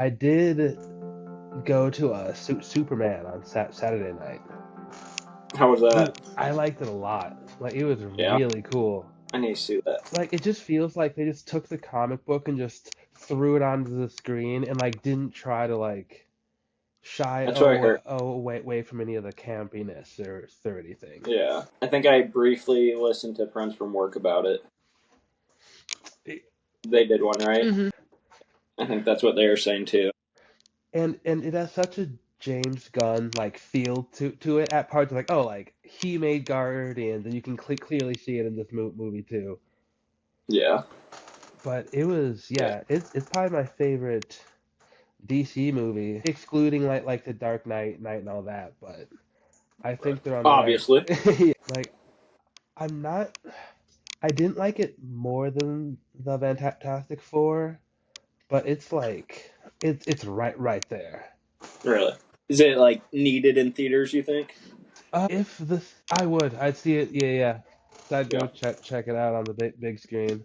I did go to a Superman on Saturday night. How was that? I liked it a lot. Like it was Yeah, really cool. I need to see that. Like it just feels like they just took the comic book and just threw it onto the screen and like didn't try to like shy That's what I heard. away from any of the campiness or anything. Yeah, I think I briefly listened to friends from work about it. They did one, right? Mm-hmm. I think that's what they were saying too. And it has such a James Gunn like feel to it at parts like oh like he made Guardians and you can clearly see it in this movie too. Yeah, But it was yeah. yeah it's probably my favorite DC movie excluding like the Dark Knight and all that. But I Right. think they're on the right. Obviously, Yeah, like I'm not. I didn't like it more than the Fantastic Four, but it's like it's right there. really. Is it like needed in theaters? You think? If this, I'd see it. Yeah, yeah. So I'd go Yeah, check it out on the big screen.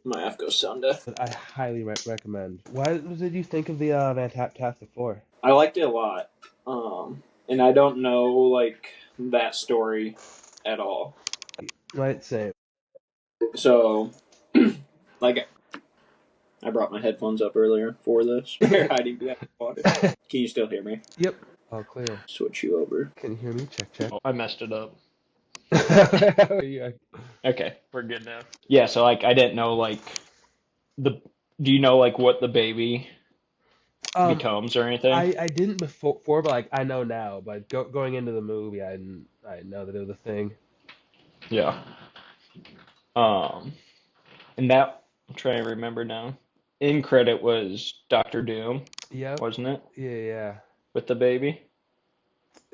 might have to go Sunday. But I highly recommend. What did you think of the Fantastic Four? I liked it a lot, and I don't know like that story at all. Right, same. So, like, I brought my headphones up earlier for this. They're hiding behind the water. Can you still hear me? Yep. All clear. Switch you over. Can you hear me? Check. Oh, I messed it up. Yeah. Okay, we're good now. Yeah, so like I didn't know like the. Do you know like what the baby Um, becomes or anything? I didn't before, but like I know now. But going into the movie, I know that it was a thing. Yeah. Um, and that I'm trying to remember now. In credit was Doctor Doom, Yep. wasn't it? Yeah. With the baby.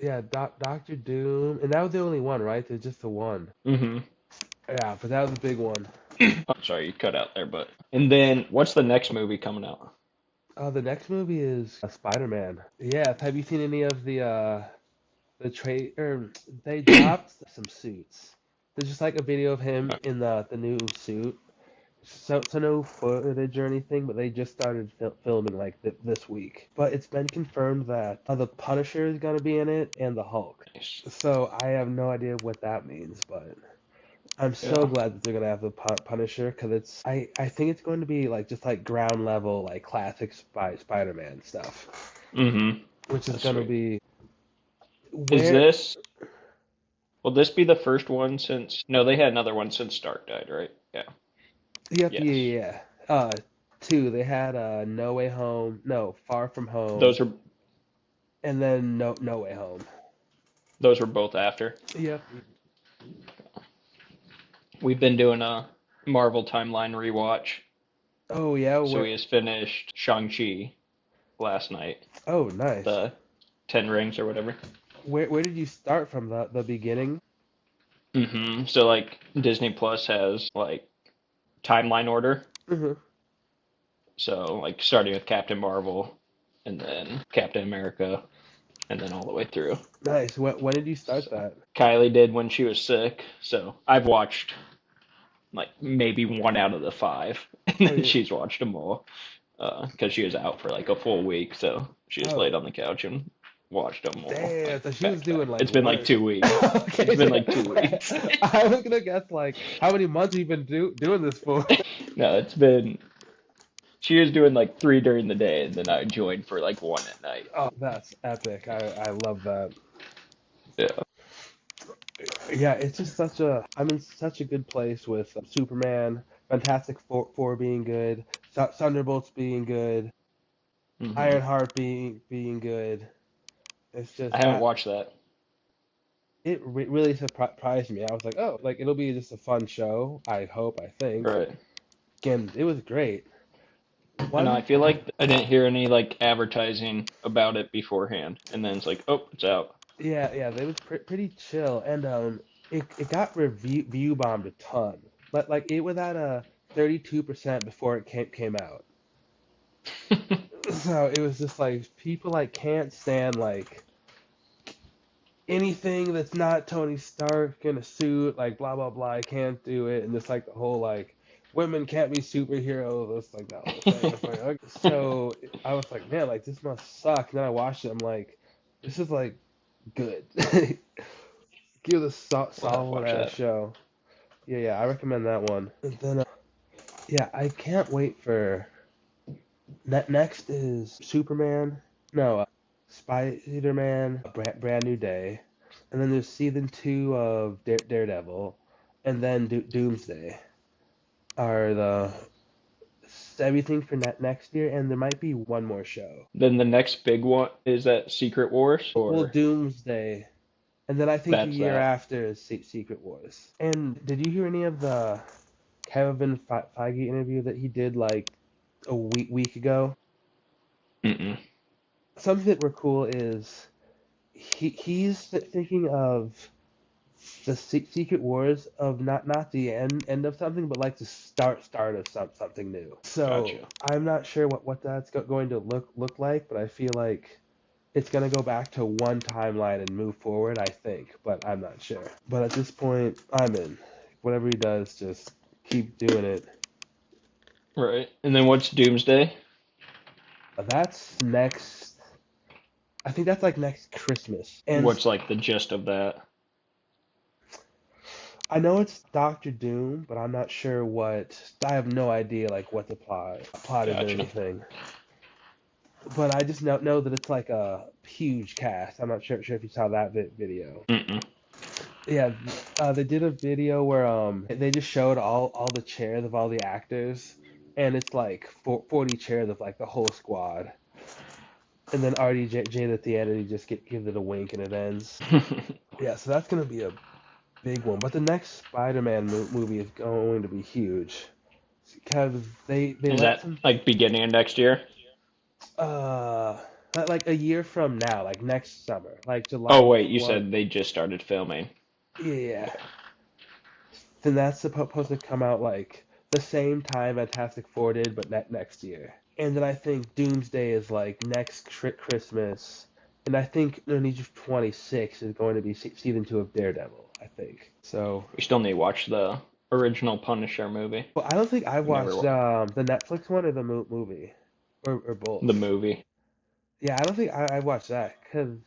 Yeah. Doctor Doom, and that was the only one, right? There's just the one. Mm-hmm. Yeah, but that was a big one. Oh, sorry, you cut out there, but and then what's the next movie coming out? The next movie is Spider-Man. Yeah. Have you seen any of the trailer? They dropped some suits. There's just like a video of him in the new suit. So no footage or anything, but they just started filming like this week. But it's been confirmed that the Punisher is gonna be in it and the Hulk. Nice. So I have no idea what that means, but I'm so Yeah. glad that they're gonna have the Punisher because I think it's going to be like just like ground level like classic Spider-Man stuff, Mm-hmm. which is That's gonna sweet. be Is where. this will this be the first one since no, they had another one since Stark died, right? Yeah. Yep, yeah, Yes. yeah. Yeah. Two. They had No Way Home, no Far From Home, Those are and then No Way Home. those were both after. Yep. We've been doing a Marvel timeline rewatch. Oh yeah, So where? we just finished Shang-Chi last night. Oh, nice. The Ten Rings or whatever. Where did you start from the beginning? So like Disney Plus has like timeline order. Hmm. So like starting with Captain Marvel and then Captain America and then all the way through. Nice. When did you start So that? Kylie did when she was sick. So I've watched like maybe one out of the five, and Oh then yeah. she's watched them all because she was out for like a full week. So she just laid Oh on the couch and watched them all like damn. So she was back to back. doing like It's been like work. 2 weeks. It's been Okay. like 2 weeks. I was gonna guess like how many months you've been doing this for. No, it's been. She was doing like three during the day, and then I joined for like one at night. Oh, that's epic. I love that. Yeah. Yeah, it's just such a. I'm in such a good place with Superman, Fantastic Four being good, Thunderbolts being good, hmm Ironheart being good. It's I just haven't watched that. it really surprised me. I was like, oh, like it'll be just a fun show. I hope, I think. Right. Again, it was great. I know. I One, feel like I didn't hear any like advertising about it beforehand, and then it's like, oh, it's out. yeah, they was pretty chill, and it got review bombed a ton. Like it was at a 32% before it came out. So it was just like people like can't stand like anything that's not Tony Stark in a suit, like blah blah blah. I can't do it, and just like the whole like women can't be superheroes. It's like that whole thing. It's like okay. So I was like, man, like this must suck. And then I watched it. I'm like, this is like good. Give it a We'll have to solid watch ass that. show. Yeah, yeah, I recommend that one. And then yeah, I can't wait for next is Superman. No, Spider-Man, brand new day, and then there's season 2 of Daredevil, and then Doomsday are the everything for next year, and there might be one more show. Then the next big one is that Secret Wars, Well, or Doomsday, and then I think the that's year that. after is Secret Wars. And did you hear any of the Kevin Feige interview that he did like a week ago? Mm-mm. Something that were cool is he's thinking of the Secret Wars of not the end of something, but like the start of something new. So Gotcha. I'm not sure what that's going to look like, but I feel like it's gonna go back to one timeline and move forward. I think, but I'm not sure. But at this point, I'm in. Whatever he does, just keep doing it. Right. And then what's Doomsday? That's next. I think that's like next Christmas. And What's like the gist of that? I know it's Doctor Doom, but I'm not sure what. I have no idea like what the plot is or Gotcha. anything. But I just know that it's like a huge cast. I'm not sure if you saw that video. Mm-mm. Yeah, they did a video where they just showed all the chairs of all the actors, and it's like 40 chairs of like the whole squad. And then RDJ at the end, and he just gives it a wink and it ends. Yeah, so that's gonna be a big one. But the next Spider-Man movie is going to be huge because they Is let that some like beginning of next year? uh like a year from now, like next summer, like July Oh wait, you 1. said they just started filming. Yeah, then that's supposed to come out like the same time Fantastic Four did, but next year. And then I think Doomsday is like next Christmas, and I think Age of 26 is going to be season 2 of Daredevil. I think so. We still need to watch the original Punisher movie. Well, I don't think I We never watched the Netflix one or the movie, or the both. movie. Yeah, I don't think I watched that because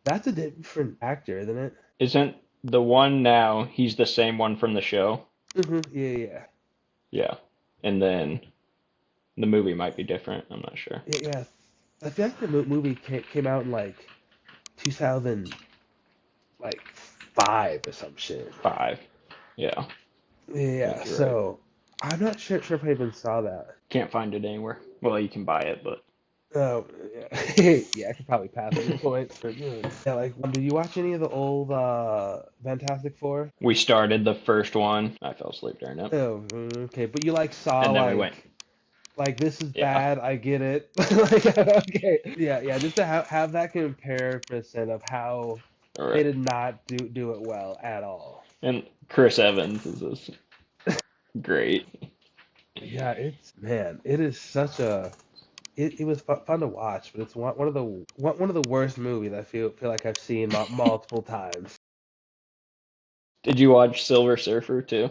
that's a different actor, isn't it? Isn't the one now he's the same one from the show? Yeah, yeah, Yeah. And then the movie might be different. I'm not sure. yeah. I feel like the movie came out in like 2000, like 5 or some shit. Five. Yeah, I Yeah, think you're right. so I'm not sure if I even saw that. Can't find it anywhere. Well, you can buy it, but Oh, yeah. Yeah, I could probably pass at this point. But, yeah, like, did you watch any of the old Fantastic Four? we started the first one. I fell asleep during it. Oh, okay, but you like saw And then we went, like this is yeah, bad. I get it. Like, okay, yeah, yeah, just to have that comparison of how all they right. did not do it well at all. And Chris Evans is this great. Yeah, it's man, it is such a it was fun to watch, but it's one of the worst movies I feel like I've seen multiple times. Did you watch Silver Surfer too?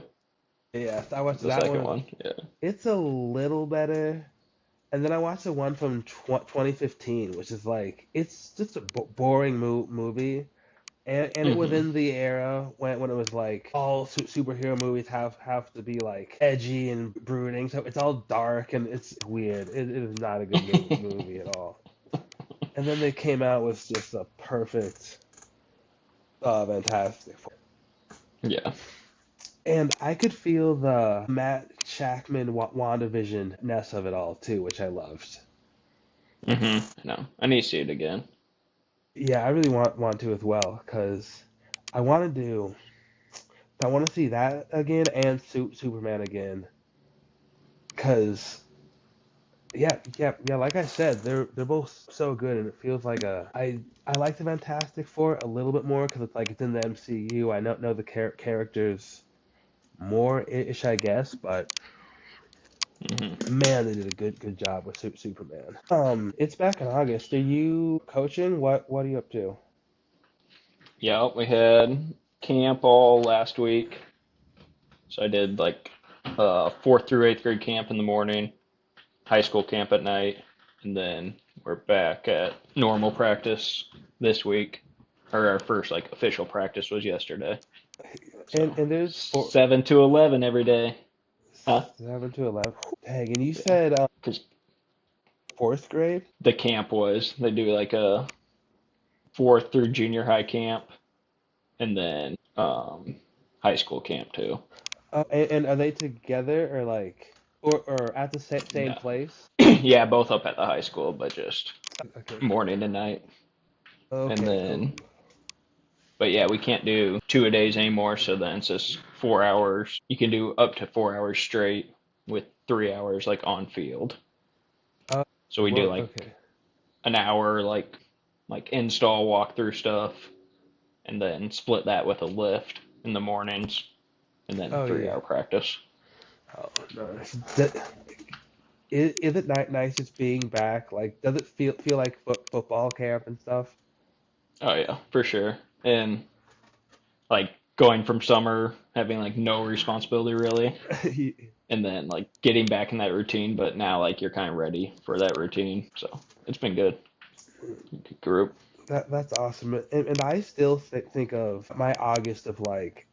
Yes, I watched The that second one. one? Yeah. It's a little better, and then I watched the one from 2015, which is like it's just a boring movie, and it was Hmm. in the era when it was like all superhero movies have to be like edgy and brooding, so it's all dark and it's weird. It is not a good movie at all. And then they came out with just a perfect, Fantastic Four. Yeah. And I could feel the Matt Shackman WandaVision ness of it all too, which I loved. Hmm. No, I need to see it again. Yeah, I really want to as well because I want to do. I want to see that again and Superman again because yeah. Like I said, they're both so good, and it feels like a. I like the Fantastic Four a little bit more because it's like it's in the MCU. I know the characters more ish, I guess, but Hmm. man, they did a good job with Superman. It's back in August. Are you coaching? What are you up to? Yeah, we had camp all last week. So I did like fourth through eighth grade camp in the morning, high school camp at night, and then we're back at normal practice this week. Or our first like official practice was yesterday. So And there's 7 to 11 every day. Huh? 7 to 11. Dang, and you Yeah. said Because fourth grade? the camp was, they do like a fourth through junior high camp and then high school camp too. And are they together or like or at the same No. place? Yeah, both up at the high school, but just Okay. morning and night. And Okay, cool. then, but yeah, we can't do 2 a days anymore. So then it's just 4 hours. You can do up to 4 hours straight with 3 hours like on field. Uh, So we do well, like okay. an hour like install walkthrough stuff, and then split that with a lift in the mornings, and then Oh three yeah. hour practice. Oh, nice. Is it nice just being back? Like, does it feel like football camp and stuff? Oh yeah, for sure. And like going from summer having like no responsibility really, and then like getting back in that routine, but now like you're kind of ready for that routine. So it's been good. Good group. That's awesome. And I still think of my August of like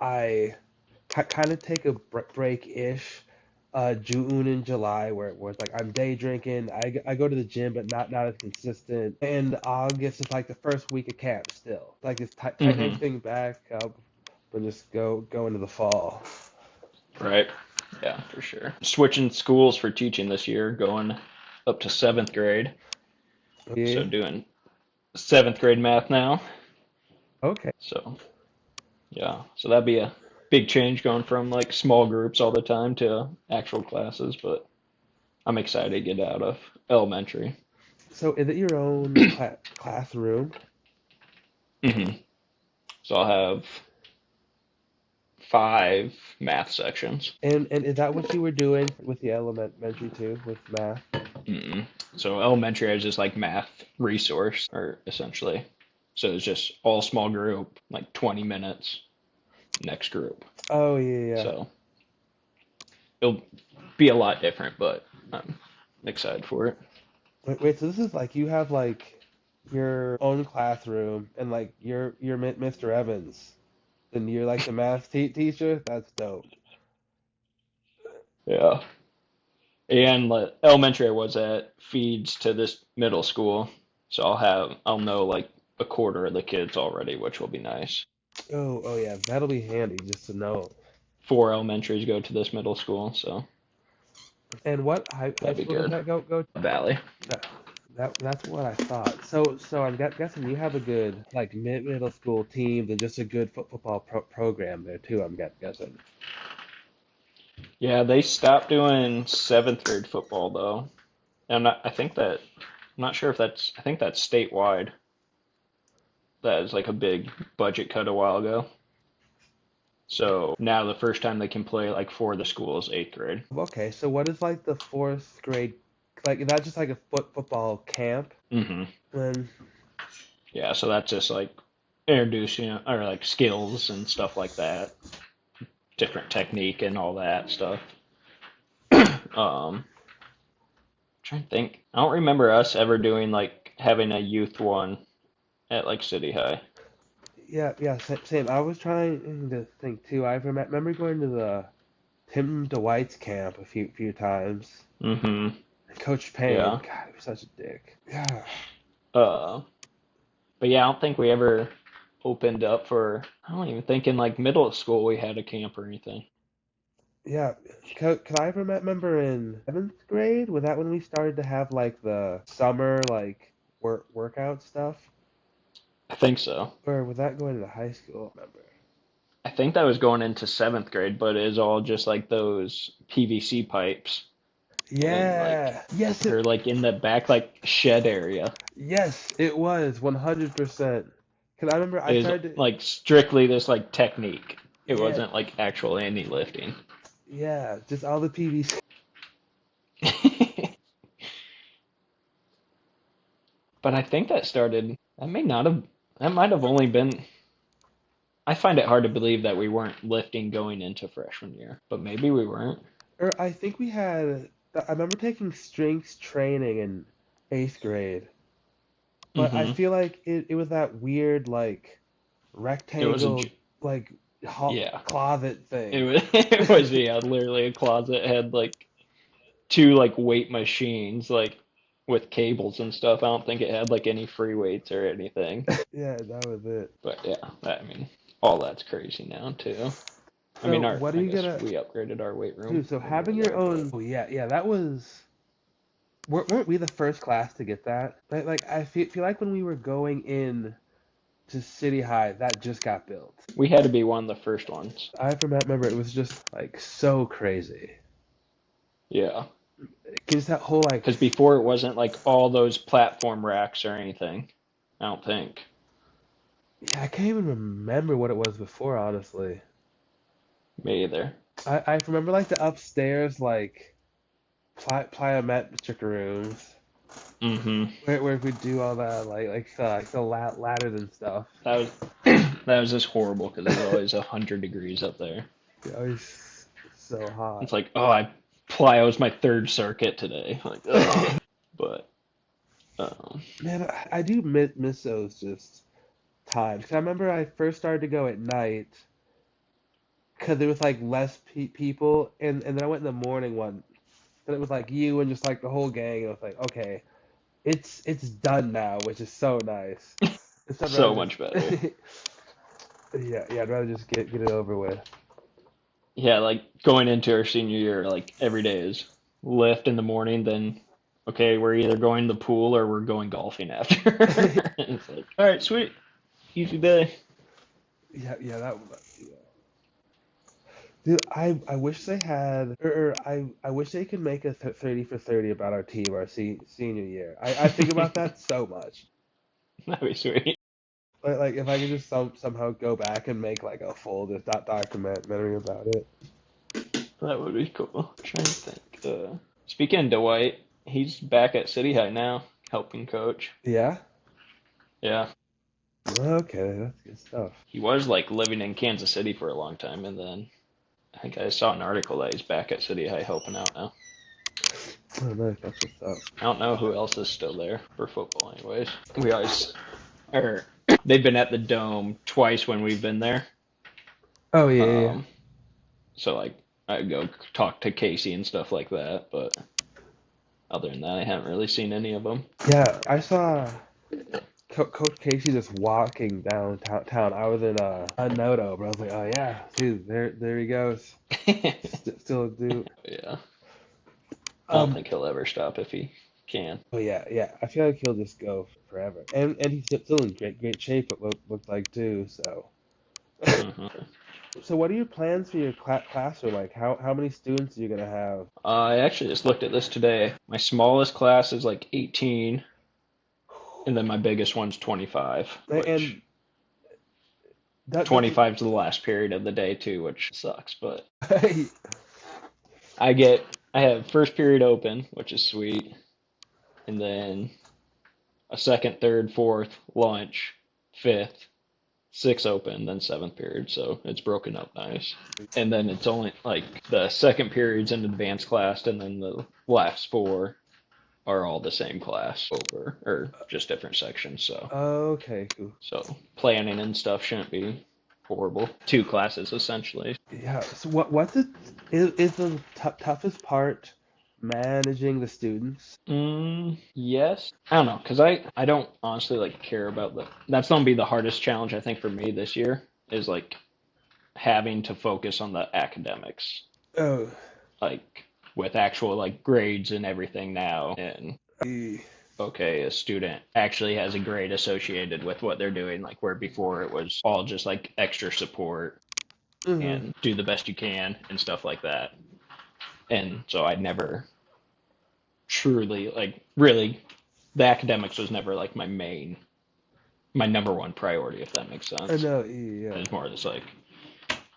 I kind of take a break-ish June and July where it's like I'm day drinking. I go to the gym but not as consistent. And August is like the first week of camp still. Like it's tighten Hmm. everything back up and just go into the fall. Right. Yeah, for sure. Switching schools for teaching this year, going up to seventh grade. So Yeah. doing seventh grade math now. Okay. So yeah, so that'd be a big change going from like small groups all the time to actual classes, but I'm excited to get out of elementary. So is it your own classroom? Hmm. So I'll have 5 math sections. And is that what you were doing with the elementary too, with math? Mm. So elementary is just like math resource, or essentially. So it's just all small group, like 20 minutes, next group. Oh yeah, yeah. So it'll be a lot different, but I'm excited for it. Wait, so this is like you have like your own classroom and like you're Mr. Evans and you're like the math teacher? That's dope. Yeah. And elementary I was at feeds to this middle school, so I'll know like a quarter of the kids already, which will be nice. Oh yeah, that'll be handy just to know. 4 elementaries go to this middle school, so And what high that'd be school does good. that go to? Valley. That, that's what I thought. So I'm guessing you have a good like middle school team and just a good football program there too. I'm guessing. Yeah, they stopped doing seventh grade football though. And I'm not sure if I think that's statewide. That is like a big budget cut a while ago. So now the first time they can play like for the school is eighth grade. Okay, so what is like the fourth grade like? Is that just like a football camp? Hmm. Then Yeah, so that's just like introducing or like skills and stuff like that, different technique and all that stuff. Trying to think. I don't remember us ever doing like having a youth one at like City High. yeah, same. I was trying to think too. I remember going to the Tim Dwight's camp a few times. Hmm. Coach Payne, Yeah. God, he was such a dick. Yeah, Uh, but yeah, I don't think we ever opened up for. I don't even think in like middle school we had a camp or anything. yeah. Could I remember in seventh grade? Was that when we started to have like the summer like workout stuff? I think so. Or was that going into high school? Remember? I think that was going into seventh grade, but it is all just like those PVC pipes and like Yeah. Yes, they're like in the back like shed area. it was 100%. Cause I remember I It was tried to. like strictly this like technique. It Yeah, wasn't like actual any lifting. yeah. Just all the PVC. But I think that started. That may not have. That might have only been I find it hard to believe that we weren't lifting going into freshman year, but maybe we weren't. Or I think we had. I remember taking strength training in 8th grade, but I Hmm. feel like it was that weird like It was a rectangle like yeah. closet It thing. was it was yeah, literally a closet. It had like two like weight machines like with cables and stuff. I don't think it had like any free weights or anything. Yeah, that was it. But yeah, I mean, all that's crazy now too. I So mean, our what are I you guess gonna we upgraded our weight room do? So when we having were your there, but own. Oh yeah, yeah, that was. Weren't we the first class to get that? Like I feel like when we were going in to City High, that just got built. we had to be one of the first ones. I remember it was just like so crazy. Yeah, Just that whole like, because before it wasn't like all those platform racks or anything. I don't think. yeah, I can't even remember what it was before, honestly. Me either. I remember like the upstairs like plyometric rooms Hmm. where we do all that like the ladders and stuff. That was that was just horrible because it was always 100 degrees up there. Yeah, always so hot. It's like, oh, I plyos my third circuit today. Like, ugh. But Man, I do miss those just times. 'Cause I remember I first started to go at night because there was like less people, and then I went in the morning one, and it was like you and just like the whole gang, and I was like, okay, it's done now, which is so nice. Instead, I'd rather so just much better. yeah, I'd rather just get it over with. Yeah, like going into our senior year, like every day is lift in the morning, then okay, we're either going to the pool or we're going golfing after. It's like, all right, sweet, easy day. Yeah, yeah. Dude, I wish they had, or I wish they could make a 30 for 30 about our team our senior year. I think about that so much. That'd be sweet. Like if I could just somehow go back and make like a full just documentary about it. That would be cool. I'm trying to think. Speaking of Dwight, he's back at City High now, helping coach. Yeah? Yeah, Okay, that's good stuff. he was like living in Kansas City for a long time, and then I think I saw an article that he's back at City High helping out now. Oh, nice, that's what's up. I don't know who else is still there for football, anyways. We always, or they've been at the Dome twice when we've been there. Oh yeah. Um, so like I go talk to Casey and stuff like that, but other than that, I haven't really seen any of them. Yeah, I saw Coach Casey just walking downtown. I was in Noto, but I was like, oh yeah, dude, there he goes. Still a dude. Yeah, I don't Um, think he'll ever stop if he can. but yeah, I feel like he'll just go forever, and he's still in great shape. It looked like too. So, Hmm. so what are your plans for your classroom? Like, how many students are you gonna have? I actually just looked at this today. My smallest class is like 18, and then my biggest one's 25, which And does 25 is the last period of the day too, which sucks, but I get I have first period open, which is sweet, and then a second, third, fourth, lunch, fifth, sixth open, then seventh period. So it's broken up nice. And then it's only like the second period's an advanced class, and then the last four are all the same class over, or just different sections. So Okay, cool. so planning and stuff shouldn't be horrible. Two classes essentially. Yeah. So what's it is the toughest part managing the students? Yes. I don't know, because I don't honestly like care about that's gonna be the hardest challenge I think for me this year is like having to focus on the academics, Oh, like with actual like grades and everything now. And e- okay, a student actually has a grade associated with what they're doing, like where before it was all just like extra support mhm. and do the best you can and stuff like that. And so I never truly like really the academics was never like my number one priority, if that makes I sense. know. Yeah. It's more just like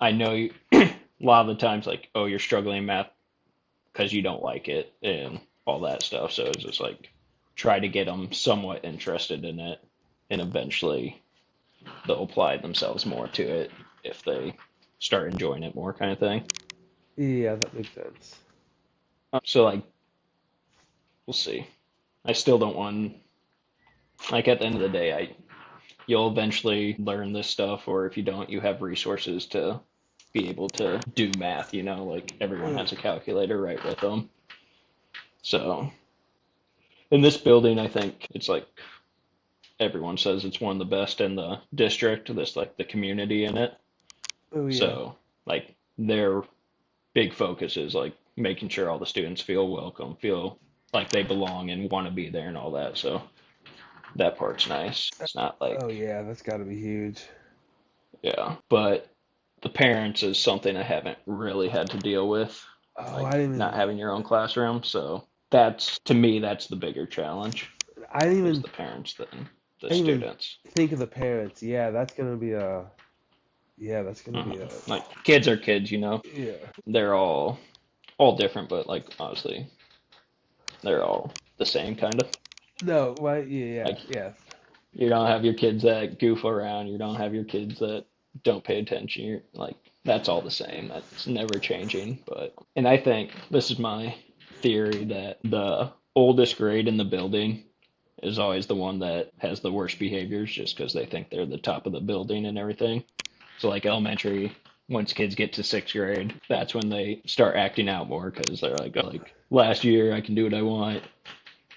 I know you, a lot of the times like, oh, you're struggling in math because you don't like it and all that stuff. So it's just like try to get them somewhat interested in it, and eventually they'll apply themselves more to it. if they start enjoying it more, kind of thing. Yeah, that makes sense. So like we'll see. I still don't want like at the end of the day, I you'll eventually learn this stuff, or if you don't, you have resources to be able to do math. Like everyone Mm. has a calculator right with them. So in this building, I think it's like everyone says it's one of the best in the district. There's like the community in it. Oh yeah. So like their big focus is like making sure all the students feel welcome, feel like they belong and want to be there and all that. So that part's nice. It's not Oh like, yeah, that's got to be huge. yeah, but the parents is something I haven't really had to deal with, Oh, like I didn't not even. having your own classroom. So that's to me, that's the bigger challenge I didn't is even. the parents than the I didn't even students. think of the parents. Yeah, that's gonna be a. Yeah, that's gonna be a. Like kids are kids. Yeah. They're all different, but like honestly, they're all the same kind of. No. Why? Yeah. Like Yeah. you don't have your kids that goof around. You don't have your kids that don't pay attention. You're like that's all the same. That's never changing. And I think this is my theory that the oldest grade in the building is always the one that has the worst behaviors just because they think they're the top of the building and everything. So like elementary, once kids get to sixth grade, that's when they start acting out more because they're like, oh, like last year I can do what I want.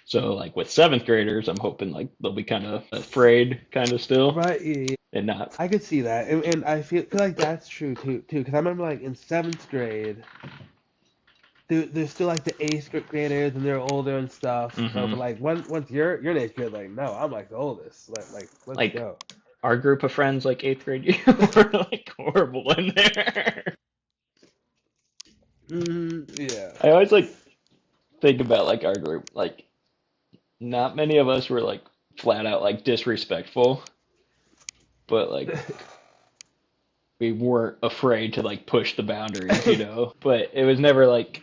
So like with seventh graders, I'm hoping like they'll be kind of afraid, kind of still, Right. Yeah, yeah. and not. I could see that, and I feel like that's true too. Because I remember like in seventh grade, they're still like the eighth graders and they're older and stuff. But Hmm. like once you're in eighth grade, like no, I'm like the oldest. Like let's Like go. our group of friends, like eighth grade year, were like horrible in there. Yeah. I always like think about like our group, like not many of us were like flat out like disrespectful, but like we weren't afraid to like push the boundaries. But it was never like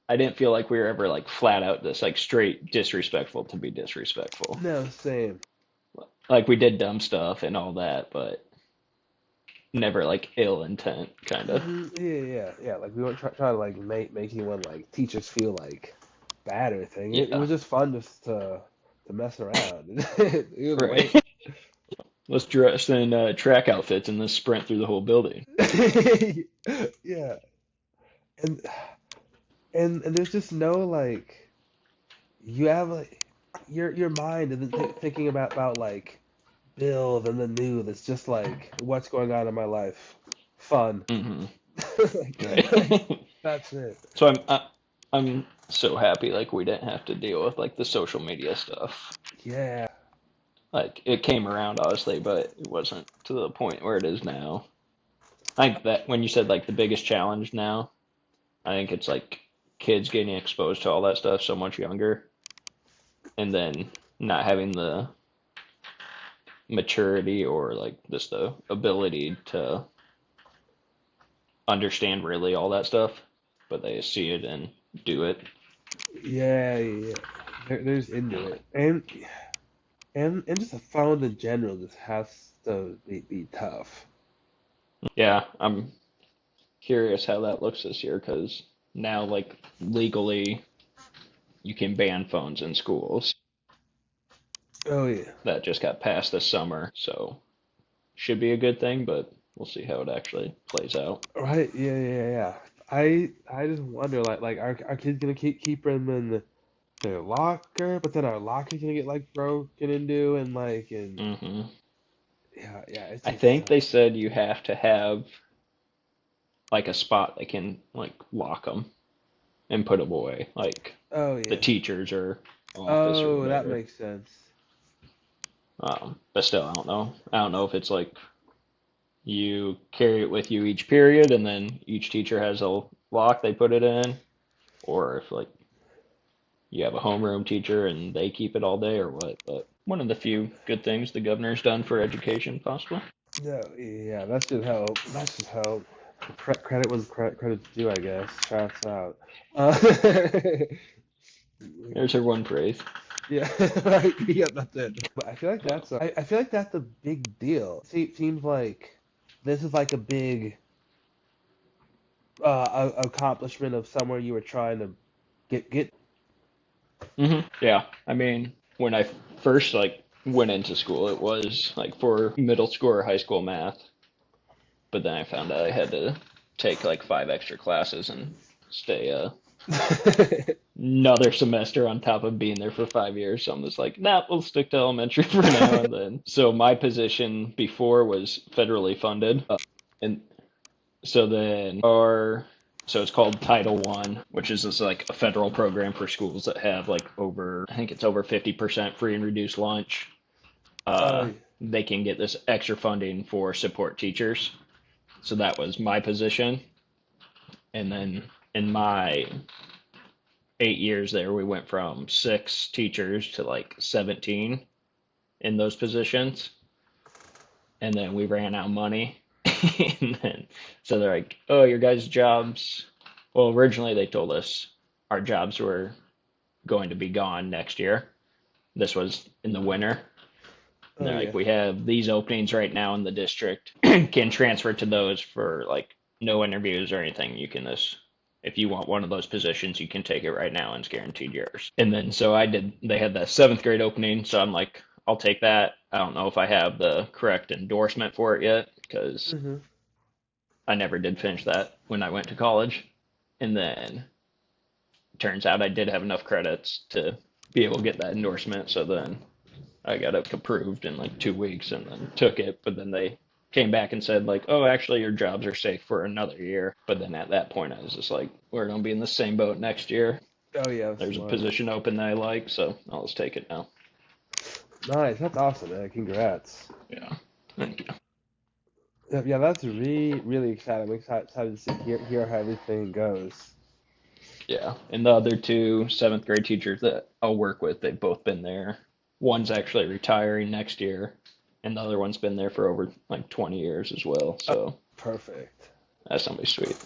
I didn't feel like we were ever like flat out just like straight disrespectful to be disrespectful. No, same. Like we did dumb stuff and all that, but never like ill intent kind of. Yeah. Like we weren't trying to like make anyone like teachers feel like bad or anything. It Yeah, was just fun just to mess around. It was right. late. Let's dress in track outfits and then sprint through the whole building. Yeah. And and there's just no like you have like your mind isn't thinking about like bills and the news. It's just like what's going on in my life. Fun. Hmm. Like, Right. that's it. So I'm so happy like we didn't have to deal with like the social media stuff. Yeah. Like it came around obviously, but it wasn't to the point where it is now. I think that when you said like the biggest challenge now, I think it's like kids getting exposed to all that stuff so much younger and then not having the maturity or like just the ability to understand really all that stuff, but they see it and do it. Yeah. There's into it. And just a phone in general just has to be tough. Yeah, I'm curious how that looks this year because now like legally you can ban phones in schools. Oh yeah. That just got passed this summer, so should be a good thing, but we'll see how it actually plays out. Right, yeah. I just wonder like our kids gonna keep them in their locker, but then our locker gonna get like broken into and like and Hmm. yeah, it's I just think they said you have to have like a spot they can like lock them and put them away, like oh the yeah. teachers or office or Oh, that whatever. makes sense. But still, I don't know. I don't know if it's like you carry it with you each period and then each teacher has a lock they put it in, or if like you have a homeroom teacher and they keep it all day or what. But one of the few good things the governor's done for education, possibly. No, yeah, that should help. That should help. Credit when credit's due, I guess. Shouts out. Uh, There's her one praise. yeah, right, yeah, that's it. But I feel like that's I feel like that's a big deal. See, it seems like this is like a big accomplishment of somewhere you were trying to get. Yeah, I mean, when I first like went into school, it was like for middle school or high school math, but then I found out I had to take like 5 extra classes and stay another semester on top of being there for 5 years. So I'm just like, nah, we'll stick to elementary for now. And then, so my position before was federally funded, and so then so it's called Title One, which is this like a federal program for schools that have like over, I think it's over 50% free and reduced lunch. Oh, They can get this extra funding for support teachers. So that was my position. And then in my 8 years there, we went from 6 teachers to like 17 in those positions. And then we ran out of money. And then, so they're like, oh, your guys' jobs. Well, originally they told us our jobs were going to be gone next year. This was in the winter. And oh they're yeah. like, we have these openings right now in the district. Can transfer to those for like no interviews or anything. You can just, if you want one of those positions, you can take it right now and it's guaranteed yours. And then so I did, they had the seventh grade opening. So I'm like, I'll take that. I don't know if I have the correct endorsement for it yet because Hmm. I never did finish that when I went to college. And then turns out I did have enough credits to be able to get that endorsement. So then I got it approved in like 2 weeks and then took it. But then they came back and said like, oh, actually your jobs are safe for another year. But then at that point I was just like, we're gonna be in the same boat next year. Oh yeah, There's a smart. position open that I like, so I'll just take it now. Nice. That's awesome, man. Congrats. Yeah. Thank you. Yeah, that's really exciting. I'm excited to hear how everything goes. Yeah. And the other two seventh grade teachers that I'll work with, they've both been there. One's actually retiring next year, and the other one's been there for over like 20 years as well. Oh, So perfect. that's gonna be sweet.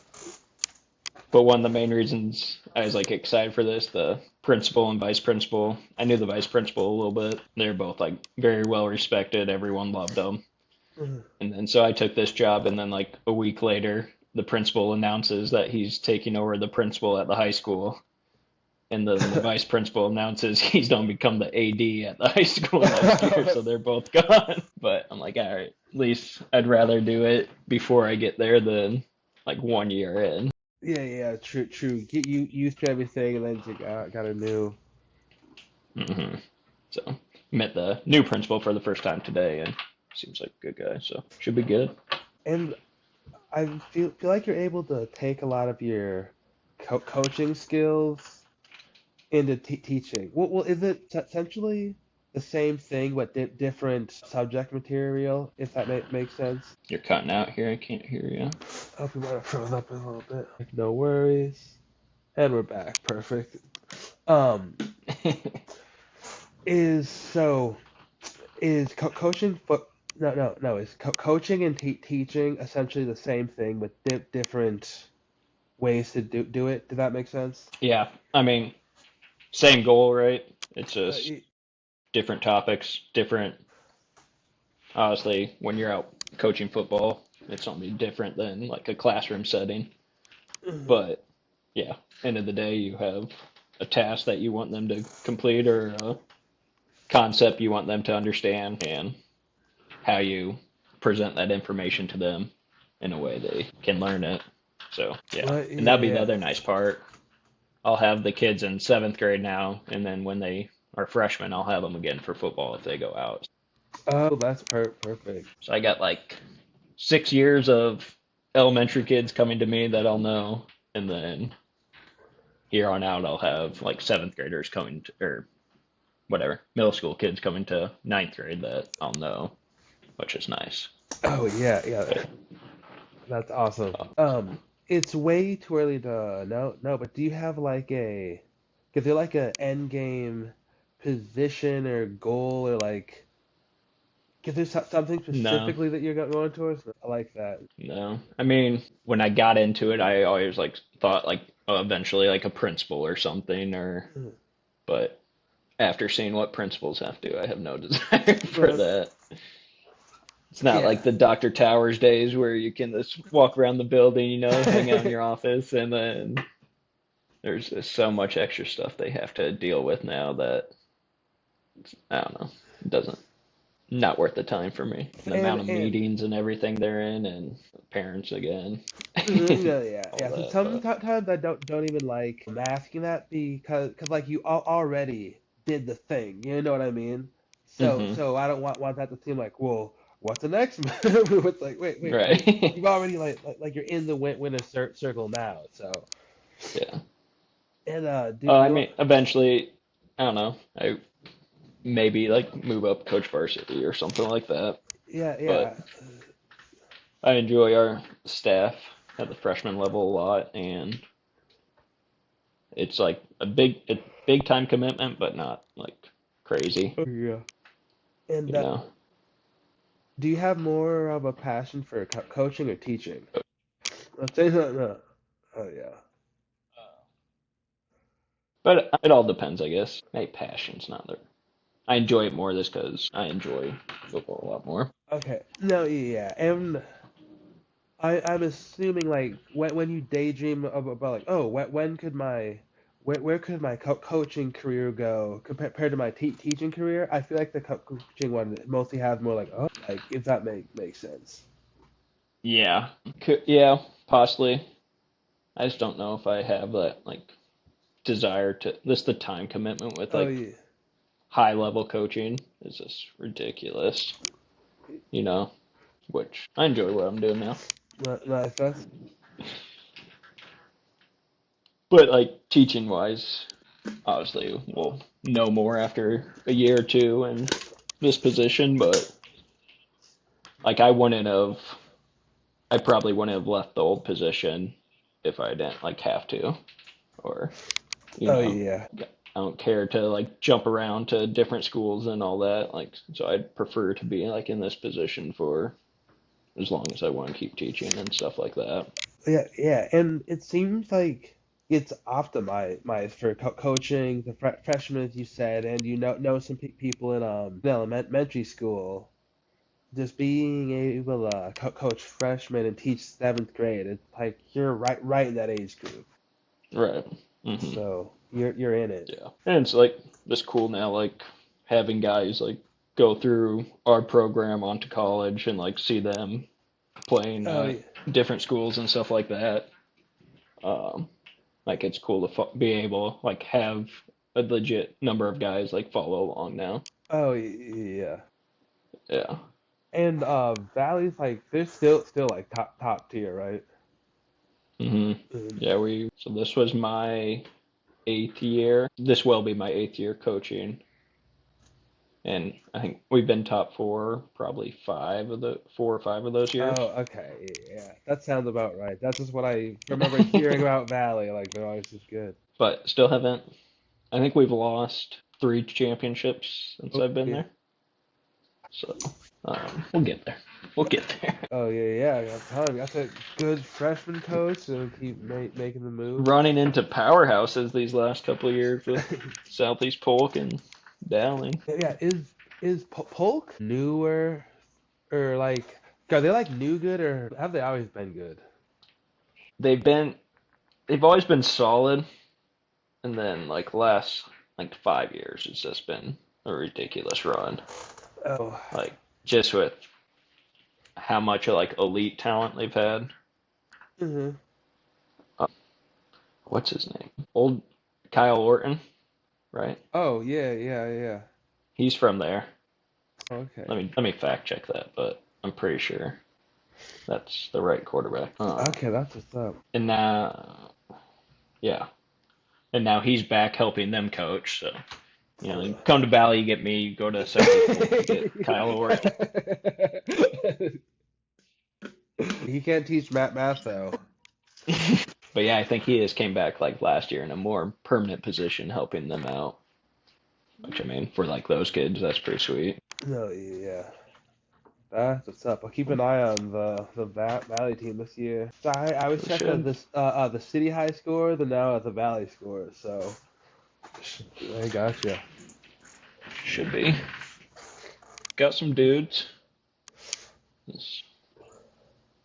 But one of the main reasons I was like excited for this, the principal and vice principal, I knew the vice principal a little bit. They're both like very well respected. Everyone loved them. Mhm. And then so I took this job, and then like a week later, the principal announces that he's taking over the principal at the high school. And then the vice principal announces he's going to become the AD at the high school next year. So they're both gone. But I'm like, all right, at least I'd rather do it before I get there than like 1 year in. Yeah, yeah, true, true. Get you used to everything, and then you got a new. Hmm. So met the new principal for the first time today, and seems like a good guy. So should be good. And I feel like you're able to take a lot of your coaching skills into teaching. Well, is it essentially the same thing but different subject material? If that makes sense. You're cutting out here. I can't hear you. I hope you might have frozen up a little bit. No worries. And we're back. Perfect. Um, is so is coaching foot? No. Is coaching and teaching essentially the same thing with different ways to do it? Did that make sense? Yeah, I mean, same goal, right? It's just Y- different topics, different. Honestly, when you're out coaching football, it's gonna be different than like a classroom setting. mhm. But yeah, end of the day, you have a task that you want them to complete or a concept you want them to understand, and how you present that information to them in a way they can learn it. So yeah, Well, and yeah, that'll be the yeah. other nice part. I'll have the kids in seventh grade now, and then when they are freshmen, I'll have them again for football if they go out. Oh, that's perfect. So I got like 6 years of elementary kids coming to me that I'll know, and then here on out I'll have like seventh graders coming to, or whatever, middle school kids coming to ninth grade that I'll know, which is nice. Oh yeah, yeah. But That's awesome. It's way too early to know, no, but do you have like is there like a end game position or goal or like, is there something no, specifically that you're going towards? I like that. no. I mean, when I got into it, I always like thought like, oh, eventually like a principal or something, or Mhm. but after seeing what principals have to, I have no desire for Well, that. It's not Yeah. like the Dr. Towers days where you can just walk around the building, hang out in your office, and then there's just so much extra stuff they have to deal with now that I don't know, it doesn't not worth the time for me. The amount of And meetings and everything they're in, and parents again, yeah, yeah, all yeah. So that. But sometimes I don't even like masking that because like you already did the thing. You know what I mean? hmm So I don't want that to seem like, well, what's the next move? It's like, wait, like right, you've already like you're in the winner circle now. So yeah. and I do mean, eventually, I don't know. I maybe like move up coach varsity or something like that. yeah, But yeah. I enjoy our staff at the freshman level a lot, and it's like a big time commitment, but not like crazy, Yeah. And you know. do you have more of a passion for coaching or teaching? I'll tell you that. No. Oh yeah. But it all depends, I guess. My passion's not there. I enjoy it more just because I enjoy football a lot more. Okay. No, yeah, and I'm assuming like when you daydream about like, oh, when could my where could my coaching career go compared to my teaching career? I feel like the coaching one mostly has more like, oh, like if that makes sense. Yeah, yeah, possibly. I just don't know if I have that like desire to. This the time commitment with Oh like yeah. high level coaching is just ridiculous, you know. Which I enjoy what I'm doing now. Nice. That's But like teaching wise, obviously we'll know more after a year or two in this position, but like I probably wouldn't have left the old position if I didn't like have to, or you oh know, yeah. I don't care to like jump around to different schools and all that. Like, so I'd prefer to be like in this position for as long as I want to keep teaching and stuff like that. Yeah, yeah, and it seems like it's optimized for coaching the freshmen, as you said, and know some people in elementary school. Just being able to coach freshmen and teach seventh grade, it's like you're right in that age group, Right. hmm so you're in it. Yeah. And it's like this cool now, like having guys like go through our program onto college and like see them playing Oh yeah, different schools and stuff like that. Um, like it's cool to be able like have a legit number of guys like follow along now. oh yeah, Yeah. and Valley's like they're still like top tier, right? hmm Um, Yeah, we so this was my eighth year. This will be my eighth year coaching, and I think we've been top four probably 4 or 5 of those years. Oh, okay. Yeah, that sounds about right. That's just what I remember hearing about Valley. Like they're always just good. But still haven't. I think we've lost 3 championships since Oh I've been yeah. there. So we'll get there. We'll get there. Oh yeah, yeah. I got time. That's a good freshman coach, and keep making the moves. Running into powerhouses these last couple of years with Southeast Polk and Dowling. Yeah, is Polk newer or like are they like new good or have they always been good? They've been they've always been solid, and then like last like 5 years, it's just been a ridiculous run. Oh, Like just with how much like elite talent they've had. hmm Uh, what's his name? Old Kyle Orton, right? oh yeah, yeah, yeah. He's from there. Okay, Let me fact check that, but I'm pretty sure that's the right quarterback. okay, that's what's up. And now, yeah, and now he's back helping them coach. So you come to Valley, you get me. You go to Southeast Polk, you get Kyle Orton. He can't teach math though. But yeah, I think he just came back like last year in a more permanent position, helping them out. Which I mean, for like those kids, that's pretty sweet. No, yeah. That's what's up. I'll keep an eye on the Valley team this year. So I was We checking should this the city high scores and now at the Valley scores. So I gotcha. should be got some dudes. Let's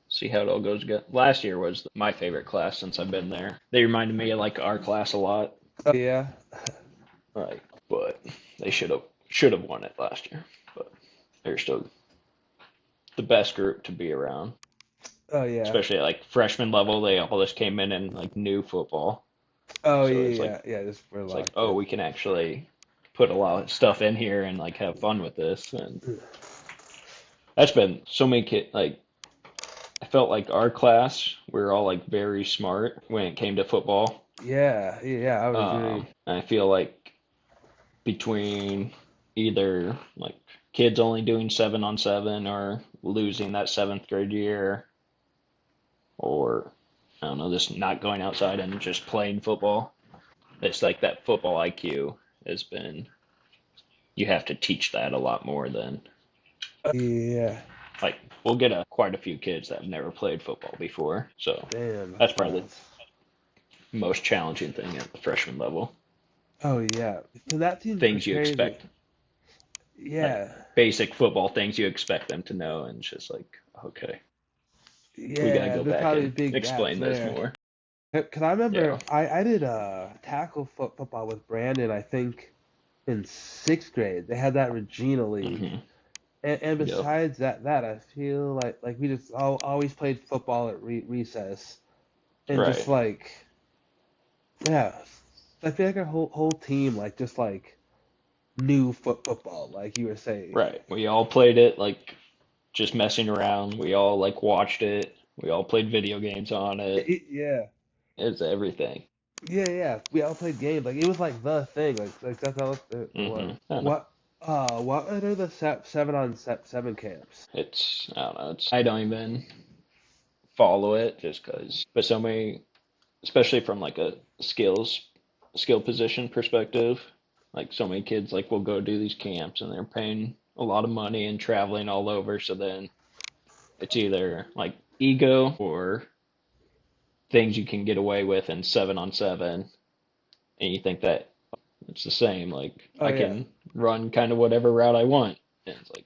see how it all goes again. Last year was my favorite class since I've been there. They reminded me of like our class a lot. Oh yeah. Right. But they should have won it last year. But they're still the best group to be around. Oh yeah. Especially at like freshman level, they all just came in and like knew football. Oh So yeah, yeah, yeah. Just we're it's like, locked oh, in. we can actually put a lot of stuff in here and like have fun with this. And that's been so many like I felt like our class, we were all like very smart when it came to football. Yeah, yeah. I would agree. I feel like between either like kids only doing 7-on-7 or losing that seventh grade year, or I don't know, just not going outside and just playing football. It's like that football IQ has been, you have to teach that a lot more than Yeah. like we'll get quite a few kids that have never played football before. So Damn, that's that's probably nuts. the most challenging thing at the freshman level. Oh yeah. So that seems Things you crazy. expect, like Yeah. basic football things you expect them to know, and it's just like, okay, we got to Yeah, go there's back probably and big gaps explain this there. more. Cause I remember Yeah. I did tackle football with Brandon, I think in sixth grade. They had that Regina League. Hmm. And Yep. besides that I feel like we just always played football at recess. And just Right. like, yeah, I feel like our whole team like just like knew football, like you were saying. Right. We all played it like just messing around. We all like watched it. We all played video games on it. Yeah. It's everything. Yeah, yeah. We all played games. Like it was like the thing. Like that's all it Hmm. was. I don't know. What are the seven on seven camps? I don't know. I don't even follow it just because, but so many, especially from like a skill position perspective, like so many kids like will go do these camps and they're paying a lot of money and traveling all over. So then it's either like ego or things you can get away with in 7-on-7, and you think that it's the same. Like Oh I yeah. can run kind of whatever route I want, and it's like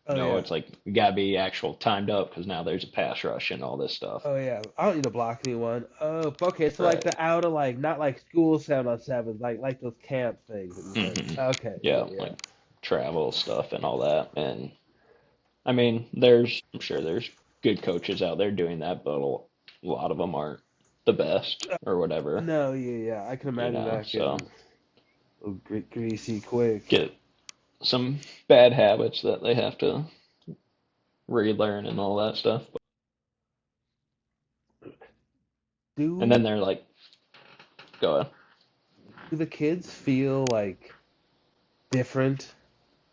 Oh no, yeah. it's like you gotta be actual timed up because now there's a pass rush and all this stuff. Oh yeah. I don't need to block anyone. Oh, okay. So like Right. the out of like not like school seven on sevens, like those camp things that you said. Hmm. Okay. Yeah, Yeah, yeah. like travel stuff and all that. And I mean, I'm sure there's good coaches out there doing that, but a lot of them aren't the best or whatever, No, yeah, yeah. I can you imagine know. that So getting greasy quick. get some bad habits that they have to relearn and all that stuff. And then Do they're like, go ahead. do the kids feel like different,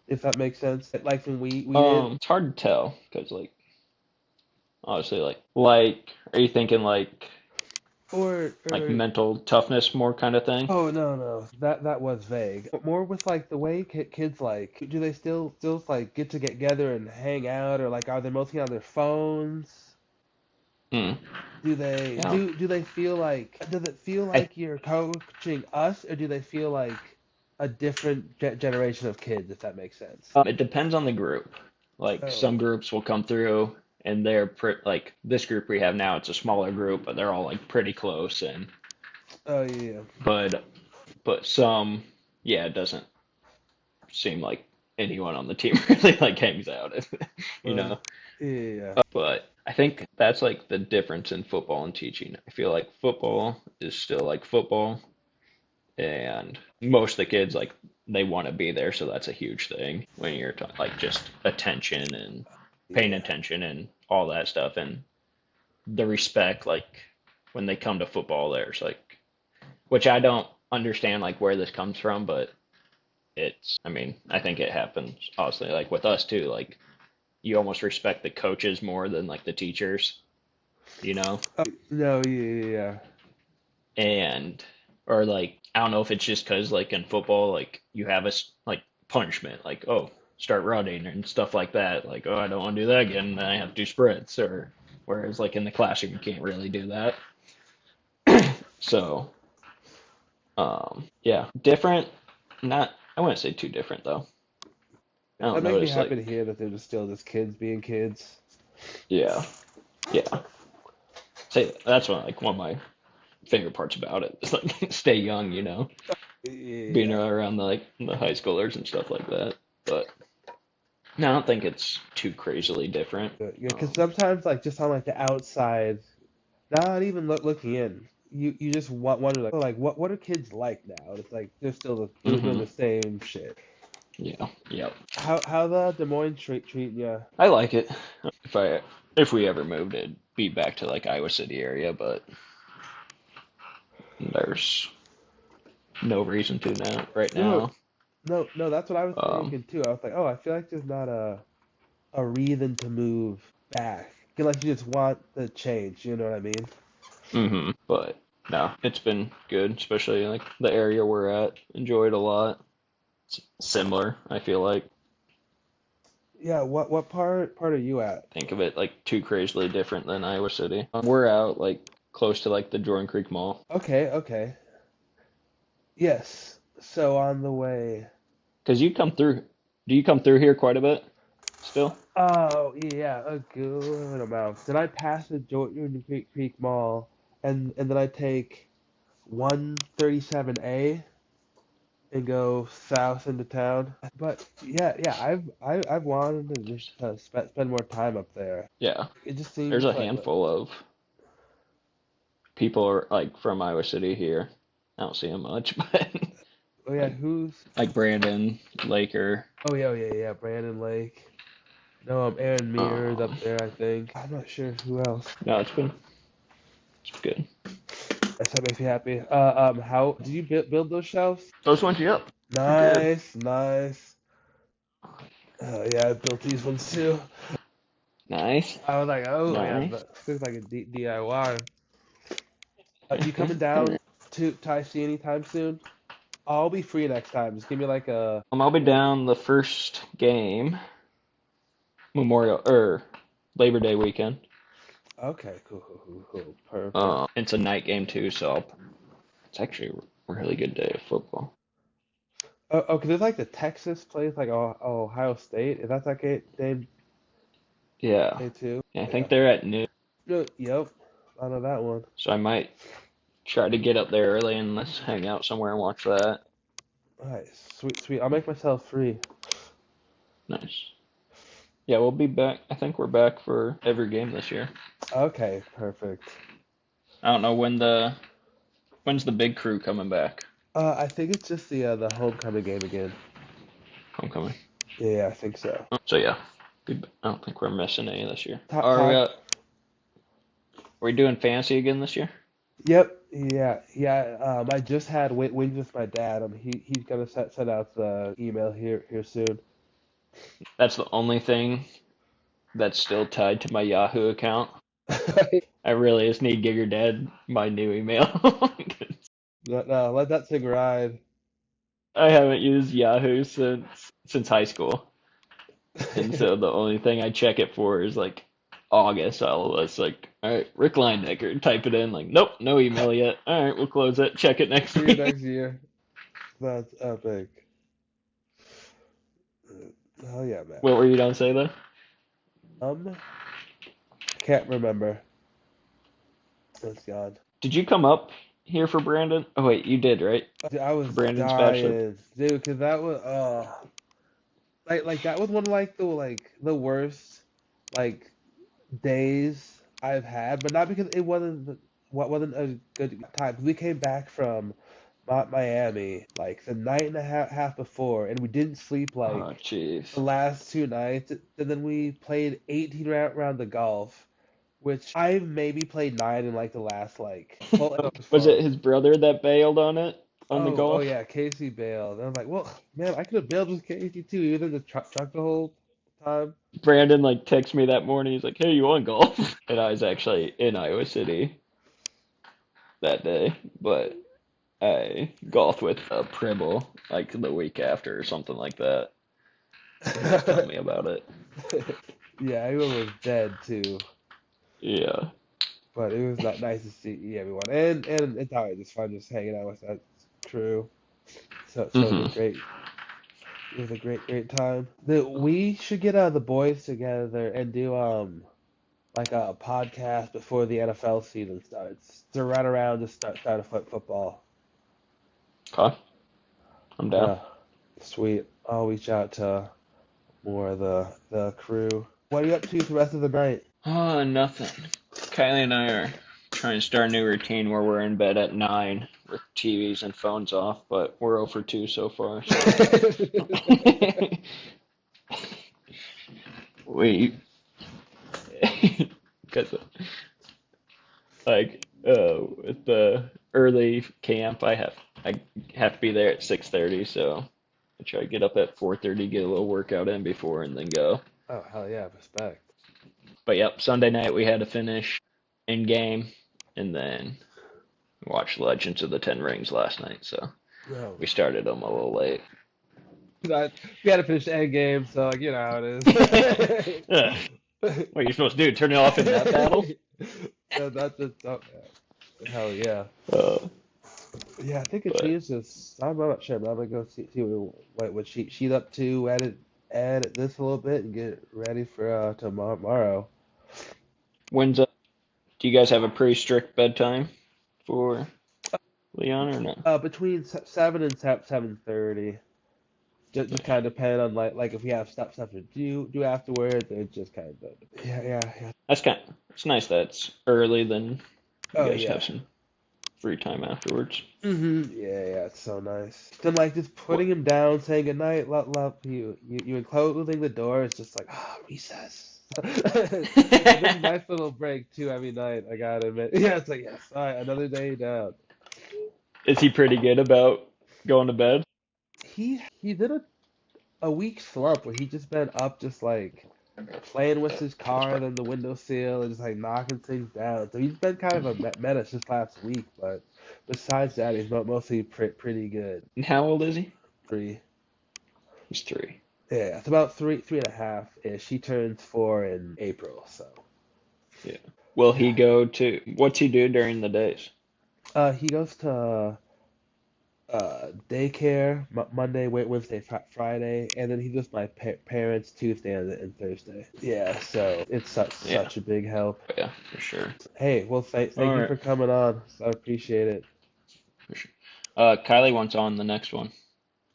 if that makes sense? Like when we did, It's hard to tell because like honestly, are you thinking like or mental toughness more kind of thing? oh no no that was vague. But more with like the way kids like do they still like get together and hang out or like are they mostly on their phones? Hmm. Do they Yeah. do they feel like does it feel I like you're coaching us or do they feel like a different generation of kids if that makes sense? It depends on the group. Like Oh some groups will come through and like this group we have now, it's a smaller group, but they're all like pretty close and oh yeah. but some, yeah, it doesn't seem like anyone on the team really like hangs out, you Uh, know. yeah. But I think that's like the difference in football and teaching. I feel like football is still like football, and most of the kids like they want to be there, so that's a huge thing when you're like just attention and paying Yeah. attention and all that stuff, and the respect like when they come to football there's like, which I don't understand like where this comes from, but I mean, I think it happens obviously like with us too, like you almost respect the coaches more than like the teachers, you know. No, yeah, yeah. And or like I don't know if it's just because like in football like you have like punishment, like oh, start running and stuff like that, like oh, I don't want to do that again, then I have to do sprints, or whereas like in the classroom you can't really do that. So yeah, different, not, I wouldn't say too different though. I don't That makes me notice happy like to hear that they're just still just kids being kids. yeah, yeah. Say that's one of my favorite parts about it. It's like stay young, being Yeah. around the high schoolers and stuff like that. But no, I don't think it's too crazily different. Yeah, because sometimes like just on like the outside, not even looking in, you just wonder like, oh, like what are kids like now? And it's like they're still doing Hmm. the same shit. Yeah, yep. How the Des Moines treating you? I like it. If I if we ever moved, it'd be back to like Iowa City area, but there's no reason to now right No, now. no, that's what I was Um, thinking too. I was like, oh, I feel like there's not a reason to move back. Feel like you just want the change. You know what I mean? but no, it's been good, especially like the area we're at. Enjoyed a lot. It's similar, I feel like. Yeah. What part are you at? Think of it like too crazily different than Iowa City. We're out like close to like the Jordan Creek Mall. Okay, okay. Yes. So on the way. Cause you come through. Do you come through here quite a bit still? Oh yeah, a good amount. Then I pass the Jordan Creek Mall, and then I take 137A and go south into town. But yeah, I've wanted to just spend more time up there. Yeah. It just There's a seems like handful of people are like from Iowa City here. I don't see them much, but oh yeah, like who's like Brandon, Laker. oh yeah, Brandon Lake. No, Aaron Mears up Um, there, I think. I'm not sure who else. no, it's good. That makes me happy. How did you build those shelves? Those ones, yep, we did. Nice, nice. Yeah, I built these ones too. Nice, I was like, oh yeah, nice. that looks like a DIY. You coming down to IC anytime soon? I'll be free next time. Just give me like a. I'll be down the first game, Memorial or Labor Day weekend. Okay, cool. Perfect. It's a night game too, so it's actually a really good day of football. Oh, 'cause it's like the Texas place, like Ohio State. Is that game Yeah, day too? yeah, I Yeah. think they're at noon, No, yep. I know that one. so I might try to get up there early and let's hang out somewhere and watch that. Nice, sweet. I'll make myself free. Nice. Yeah, we'll be back. I think we're back for every game this year. Okay, perfect. I don't know when's the big crew coming back. I think it's just the homecoming game again. Homecoming. Yeah, I think so. So yeah, I don't think we're missing any this year. Talk, Are talk. we doing fantasy again this year? Yep. Yeah. I just had wings with my dad. He's gonna send out the email here soon. That's the only thing that's still tied to my Yahoo account. I really just need to give your dad my new email. No, let that thing ride. I haven't used Yahoo since high school, and so the only thing I check it for is like August. I'll just like, all right, Rick Linedecker, type it in. Like, nope, no email yet. All right, we'll close it. Check it next See you week. next year. That's epic. Oh yeah, man. What were you gonna say though? Um, can't remember. It's gone. Did you come up here for Brandon? Oh wait, you did, right? Dude, I For was Brandon's bachelor. dying, dude, 'cause that was like that was one of the worst like days I've had, but not because it wasn't a good time. 'Cause we came back from Miami like the night and a half before, and we didn't sleep Oh like the jeez. last 2 nights, and then we played 18 round of golf, which I maybe played nine in like the last like. Well, it was Was it fun. his brother that bailed on it on the Oh golf? yeah, Casey bailed. And I was like, well, man, I could have bailed with Casey too, even the truck the whole time. Brandon like texted me that morning. He's like, "Hey, you want golf?" And I was actually in Iowa City that day, but I golfed with Pribble like the week after or something like that. He was telling me about it. Yeah, everyone was dead too, Yeah. but it was not nice to see everyone, and it's always just fun just hanging out with that crew. So it was Hmm. great. It was a great time. We should get the boys together and do like a podcast before the NFL season starts. To run around to start a football. Okay, I'm down. Yeah, sweet. I'll reach out to more of the crew. What are you up to the rest of the night? Oh, nothing. Kylie and I are trying to start a new routine where we're in bed at 9 with TVs and phones off, but we're 0 for 2 so far, so. we, because like with the early camp, I have to be there at 6:30, so I try to get up at 4:30, get a little workout in before, and then go. Oh, hell yeah, respect. But yep, Sunday night we had to finish in game, and then watched Legends of the Ten Rings last night, so No. we started them a little late. We had to finish the end game, so like, you know how it Ugh. is. What are you supposed to do? Turn it off in that battle? Yeah, that's just hell yeah. Uh, Yeah, I think it but changes. I'm not sure, but I'm gonna go see what she's up to. Edit this a little bit and get ready for tomorrow. when's do you guys have a pretty strict bedtime for Leon or no? Between 7 and 7:30. Just kind of depend on like if we have stuff to do afterwards. It just kind of yeah. It's nice that it's early, then you Oh guys yeah. have some free time afterwards. Yeah, it's so nice. Then like just What? putting him down, saying goodnight, love you, and closing the door is just like recess. It's a nice little break too every night. I gotta admit. Yeah, it's like yes, all right, another day down. Is he pretty good about going to bed? He did a week slump where he just been up just like playing with his That's car pretty. on the windowsill and just like knocking things down. So he's been kind of a menace this last week, but besides that, he's mostly pretty good. And how old is he? Three. He's 3. Yeah, it's about three and a half ish. She turns 4 in April, so Yeah. Will yeah. he go to? What's he do during the days? He goes to daycare Monday, Wednesday, Friday, and then he does my parents Tuesday and Thursday. Yeah, so it's Yeah. such a big help. Yeah, for sure. Hey, well, thank All you right. for coming on. I appreciate it. For sure. Kylie wants on the next one.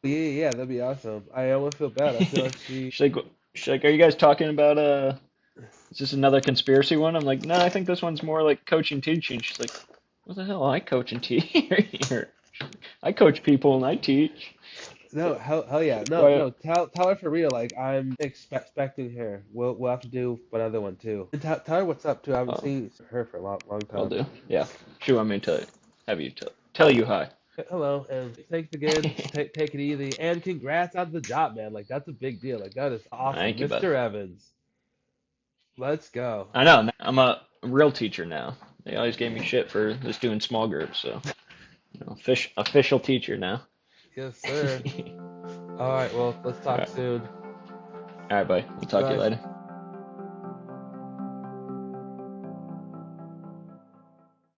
Yeah, that'd be awesome. I almost feel bad. I feel like she. she's like, she's like, are you guys talking about is this another conspiracy one? I'm like, no, I think this one's more like coaching teaching. She's like, what the hell? I coach and teach here. I coach people and I teach. No, hell yeah. No, Why? no. Tell her for real. Like I'm expecting her. We'll have to do another one too. And tell her what's up too. I haven't Oh, seen her for a long I'll time. do. Yeah. She want me to have you tell you hi. Hello, and thanks again. Take it easy, and congrats on the job, man. Like that's a big deal. Like that is awesome, Thank you, bud. Mr. Evans. Let's go. I know. I'm a real teacher now. They always gave me shit for just doing small groups, so official teacher now. Yes, sir. All right. Well, let's All talk right. soon. All right, bye. We'll talk to you Bye. later.